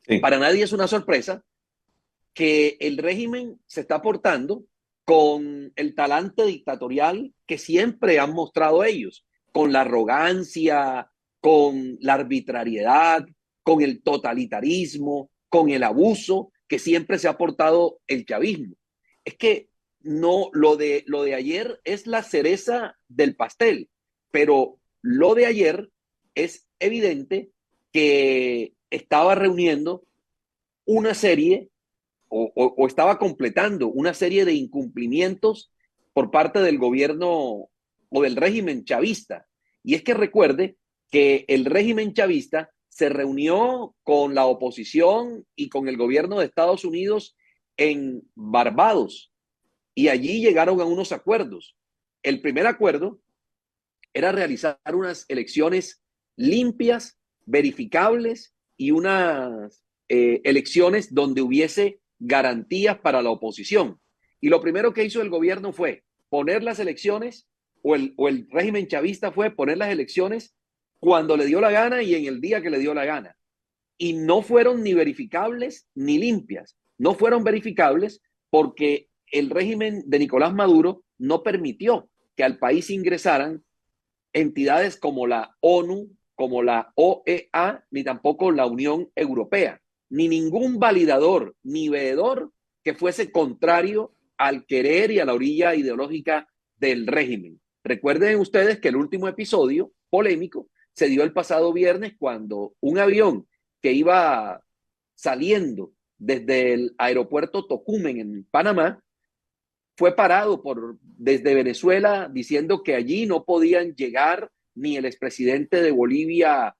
Sí. Para nadie es una sorpresa que el régimen se está portando con el talante dictatorial que siempre han mostrado ellos, con la arrogancia, con la arbitrariedad, con el totalitarismo, con el abuso que siempre se ha portado el chavismo. Es que no, lo de ayer es la cereza del pastel, pero lo de ayer es evidente que estaba reuniendo una serie o estaba completando una serie de incumplimientos por parte del gobierno o del régimen chavista. Y es que recuerde que el régimen chavista se reunió con la oposición y con el gobierno de Estados Unidos en Barbados y allí llegaron a unos acuerdos. El primer acuerdo era realizar unas elecciones limpias, verificables y unas elecciones donde hubiese garantías para la oposición. Y lo primero que hizo el gobierno fue poner las elecciones, o el régimen chavista fue poner las elecciones cuando le dio la gana y en el día que le dio la gana. Y no fueron ni verificables ni limpias. No fueron verificables porque el régimen de Nicolás Maduro no permitió que al país ingresaran entidades como la ONU, como la OEA, ni tampoco la Unión Europea, ni ningún validador ni veedor que fuese contrario al querer y a la orilla ideológica del régimen. Recuerden ustedes que el último episodio polémico se dio el pasado viernes cuando un avión que iba saliendo desde el aeropuerto Tocumen en Panamá fue parado desde Venezuela diciendo que allí no podían llegar ni el expresidente de Bolivia,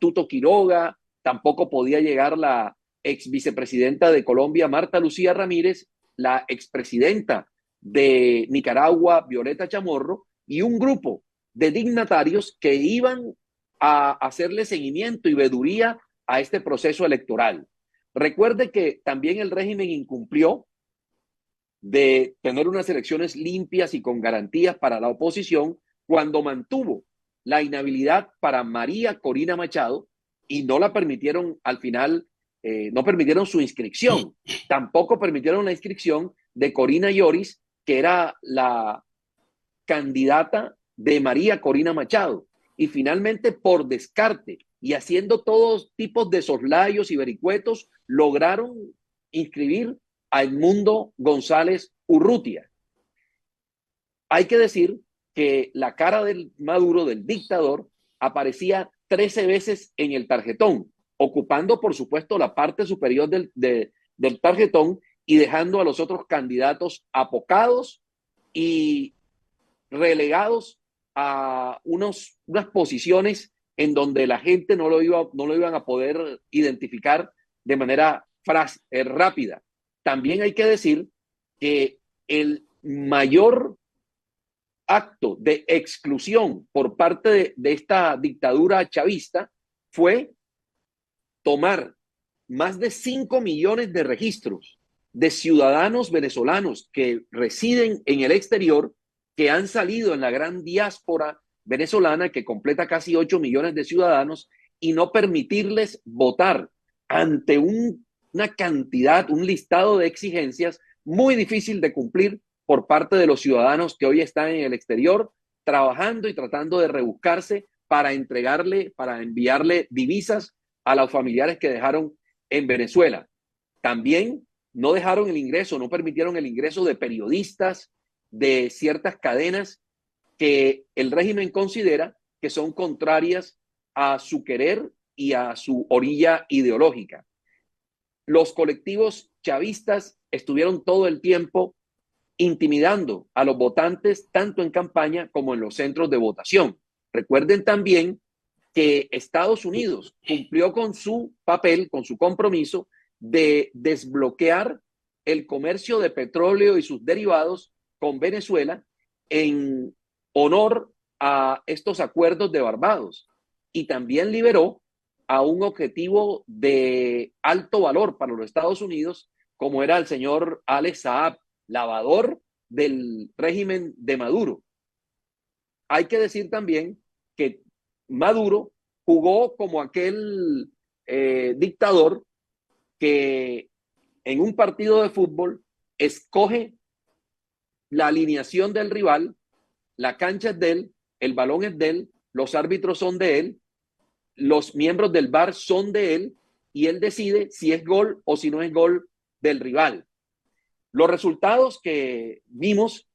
Tuto Quiroga, tampoco podía llegar la ex vicepresidenta de Colombia, Marta Lucía Ramírez, la expresidenta de Nicaragua, Violeta Chamorro, y un grupo de dignatarios que iban a hacerle seguimiento y veduría a este proceso electoral. Recuerde que también el régimen incumplió de tener unas elecciones limpias y con garantías para la oposición cuando mantuvo la inhabilidad para María Corina Machado y no la permitieron al final, no permitieron su inscripción. Tampoco permitieron la inscripción de Corina Lloris, que era la candidata de María Corina Machado. Y finalmente, por descarte y haciendo todos tipos de soslayos y vericuetos, lograron inscribir a Edmundo González Urrutia. Hay que decir que la cara del Maduro, del dictador, aparecía 13 veces en el tarjetón, ocupando, por supuesto, la parte superior del tarjetón y dejando a los otros candidatos apocados y relegados a unas posiciones en donde la gente no lo iban a poder identificar de manera rápida. También hay que decir que el mayor acto de exclusión por parte de esta dictadura chavista fue tomar más de 5 millones de registros de ciudadanos venezolanos que residen en el exterior, que han salido en la gran diáspora venezolana, que completa casi 8 millones de ciudadanos, y no permitirles votar ante una cantidad, un listado de exigencias muy difícil de cumplir por parte de los ciudadanos que hoy están en el exterior, trabajando y tratando de rebuscarse para entregarle, para enviarle divisas a los familiares que dejaron en Venezuela. También no dejaron el ingreso, no permitieron el ingreso de periodistas de ciertas cadenas que el régimen considera que son contrarias a su querer y a su orilla ideológica. Los colectivos chavistas estuvieron todo el tiempo intimidando a los votantes tanto en campaña como en los centros de votación. Recuerden también que Estados Unidos cumplió con su papel, con su compromiso de desbloquear el comercio de petróleo y sus derivados con Venezuela en honor a estos acuerdos de Barbados. Y también liberó a un objetivo de alto valor para los Estados Unidos, como era el señor Alex Saab, lavador del régimen de Maduro. Hay que decir también que Maduro jugó como aquel dictador que en un partido de fútbol escoge la alineación del rival, la cancha es de él, el balón es de él, los árbitros son de él, los miembros del VAR son de él y él decide si es gol o si no es gol del rival. Los resultados que vimos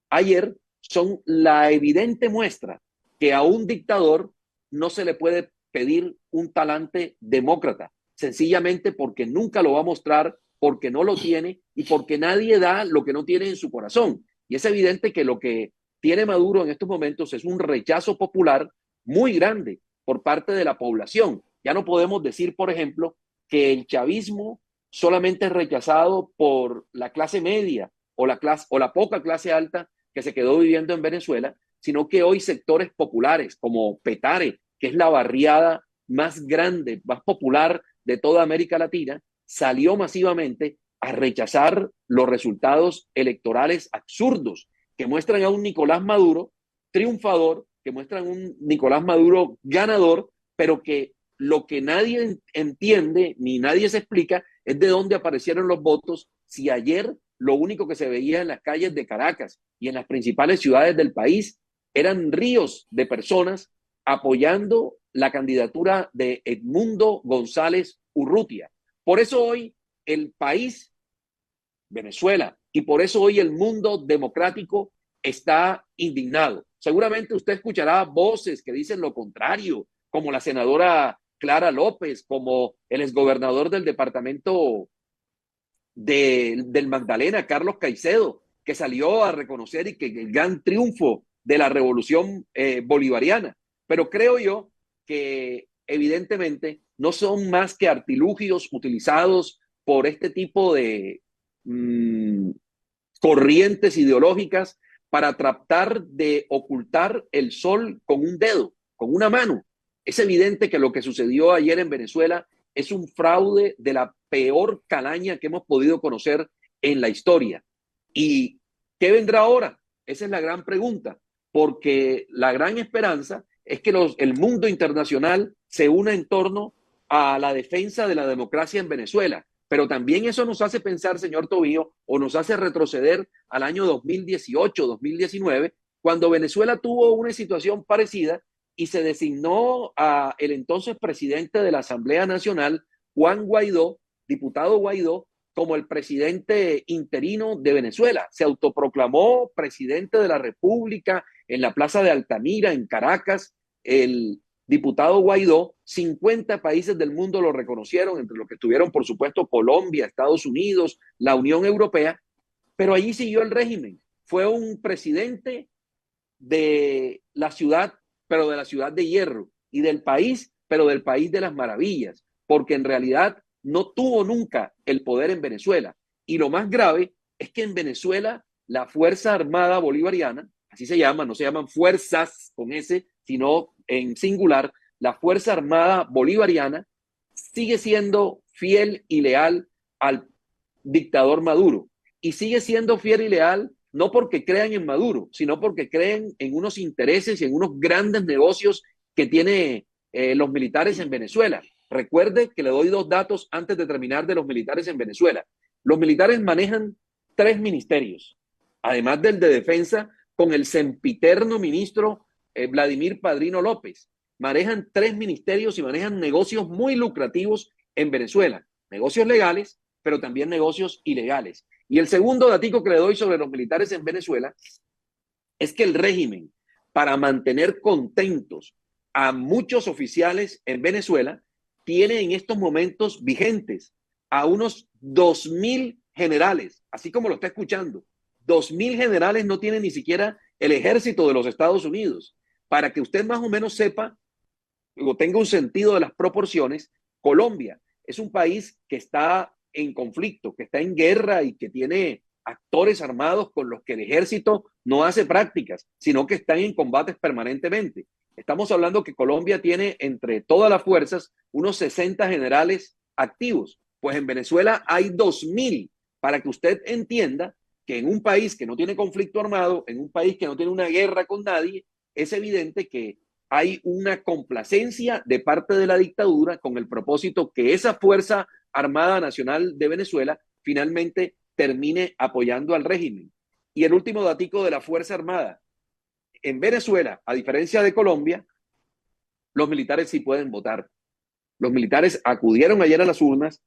ayer son la evidente muestra que a un dictador no se le puede pedir un talante demócrata, sencillamente porque nunca lo va a mostrar, porque no lo tiene y porque nadie da lo que no tiene en su corazón. Y es evidente que lo que tiene Maduro en estos momentos es un rechazo popular muy grande por parte de la población. Ya no podemos decir, por ejemplo, que el chavismo solamente es rechazado por la clase media o la poca clase alta que se quedó viviendo en Venezuela, sino que hoy sectores populares como Petare, que es la barriada más grande, más popular de toda América Latina, salió masivamente a rechazar los resultados electorales absurdos que muestran a un Nicolás Maduro triunfador, que muestran a un Nicolás Maduro ganador, pero que lo que nadie entiende ni nadie se explica es de dónde aparecieron los votos si ayer lo único que se veía en las calles de Caracas y en las principales ciudades del país eran ríos de personas apoyando la candidatura de Edmundo González Urrutia. Por eso hoy el país, Venezuela, y por eso hoy el mundo democrático está indignado. Seguramente usted escuchará voces que dicen lo contrario, como la senadora Clara López, como el exgobernador del departamento del Magdalena, Carlos Caicedo, que salió a reconocer y que el gran triunfo de la revolución bolivariana. Pero creo yo que evidentemente no son más que artilugios utilizados por este tipo de corrientes ideológicas para tratar de ocultar el sol con un dedo, con una mano. Es evidente que lo que sucedió ayer en Venezuela es un fraude de la peor calaña que hemos podido conocer en la historia. ¿Y qué vendrá ahora? Esa es la gran pregunta, porque la gran esperanza es que el mundo internacional se una en torno a la defensa de la democracia en Venezuela. Pero también eso nos hace pensar, señor Tobío, o nos hace retroceder al año 2018, 2019, cuando Venezuela tuvo una situación parecida y se designó a el entonces presidente de la Asamblea Nacional, Juan Guaidó, diputado Guaidó, como el presidente interino de Venezuela. Se autoproclamó presidente de la República en la Plaza de Altamira, en Caracas. El diputado Guaidó, 50 países del mundo lo reconocieron, entre los que estuvieron, por supuesto, Colombia, Estados Unidos, la Unión Europea, pero allí siguió el régimen. Fue un presidente de la ciudad, pero de la ciudad de hierro, y del país, pero del país de las maravillas, porque en realidad no tuvo nunca el poder en Venezuela. Y lo más grave es que en Venezuela la Fuerza Armada Bolivariana, así se llama, no se llaman fuerzas con S, sino en singular, la Fuerza Armada Bolivariana sigue siendo fiel y leal al dictador Maduro. Y sigue siendo fiel y leal no porque crean en Maduro, sino porque creen en unos intereses y en unos grandes negocios que tiene los militares en Venezuela. Recuerde que le doy dos datos antes de terminar de los militares en Venezuela. Los militares manejan tres ministerios, además del de defensa, con el sempiterno ministro Vladimir Padrino López. Manejan tres ministerios y manejan negocios muy lucrativos en Venezuela. Negocios legales, pero también negocios ilegales. Y el segundo datico que le doy sobre los militares en Venezuela es que el régimen, para mantener contentos a muchos oficiales en Venezuela, tiene en estos momentos vigentes a unos 2.000 generales, así como lo está escuchando. 2.000 generales no tienen ni siquiera el ejército de los Estados Unidos. Para que usted más o menos sepa o tenga un sentido de las proporciones, Colombia es un país que está en conflicto, que está en guerra y que tiene actores armados con los que el ejército no hace prácticas, sino que están en combates permanentemente. Estamos hablando que Colombia tiene entre todas las fuerzas unos 60 generales activos, pues en Venezuela hay 2.000, para que usted entienda que en un país que no tiene conflicto armado, en un país que no tiene una guerra con nadie, es evidente que hay una complacencia de parte de la dictadura con el propósito que esa fuerza Armada Nacional de Venezuela finalmente termine apoyando al régimen. Y el último datico de la Fuerza Armada. En Venezuela, a diferencia de Colombia, los militares sí pueden votar. Los militares acudieron ayer a las urnas,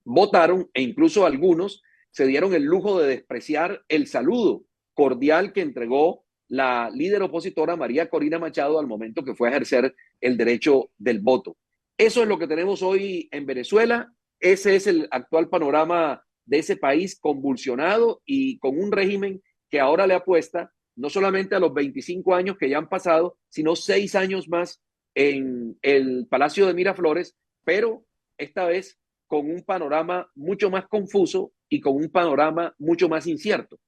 votaron e incluso algunos se dieron el lujo de despreciar el saludo cordial que entregó la líder opositora María Corina Machado al momento que fue a ejercer el derecho del voto. Eso es lo que tenemos hoy en Venezuela. Ese es el actual panorama de ese país convulsionado y con un régimen que ahora le apuesta no solamente a los 25 años que ya han pasado, sino 6 años más en el Palacio de Miraflores, pero esta vez con un panorama mucho más confuso y con un panorama mucho más incierto.